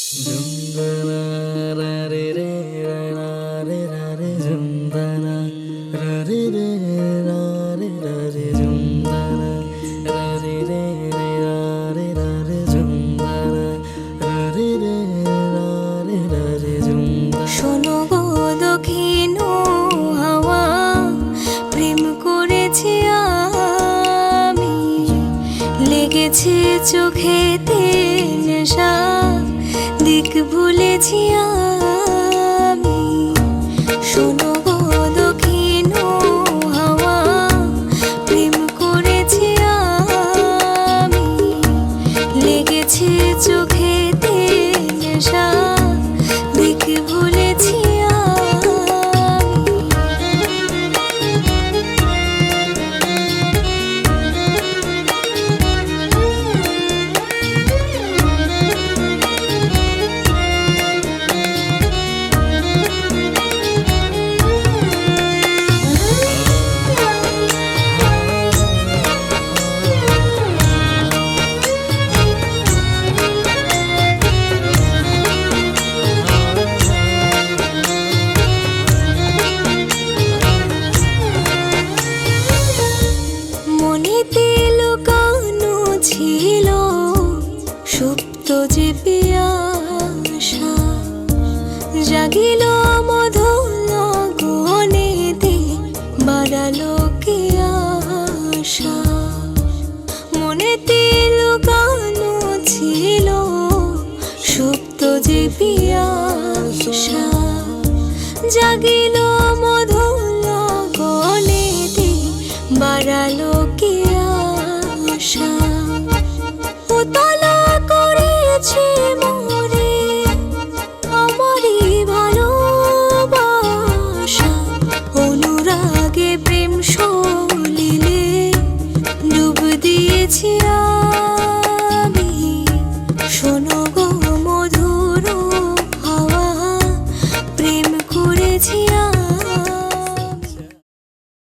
Jundana ra re re ra ra re ra re jundana ra re re ra re ra re jundana ra re re ra re ra re jundana ra re re ra re ra re jundana শোনো গো দক্ষিণ হাওয়া, প্রেম করেছি আমি, লেগেছে চোখেতে নেশা, দিক ভুলেছি আমি। শোনো গো দক্ষিণ হাওয়া, প্রেম করেছি আমি, লেগেছে চোখেতে নেশা, দিক ভুলেছি মনেতে লুকানো ছিল সুপ্ত যে পিয়াসা, জাগিল মধুর গহনেতে, বাড়ালো কি আশা। মনেতে লুকানো ছিল সুপ্ত যে পিয়াসা, জাগিল মধুর গহনেতে, বাড়ালো কি আশা। উতলা করেছে মোরে আমারই ভালোবাসা, অনুরাগে প্রেম সলিলে ডুব দিয়েছি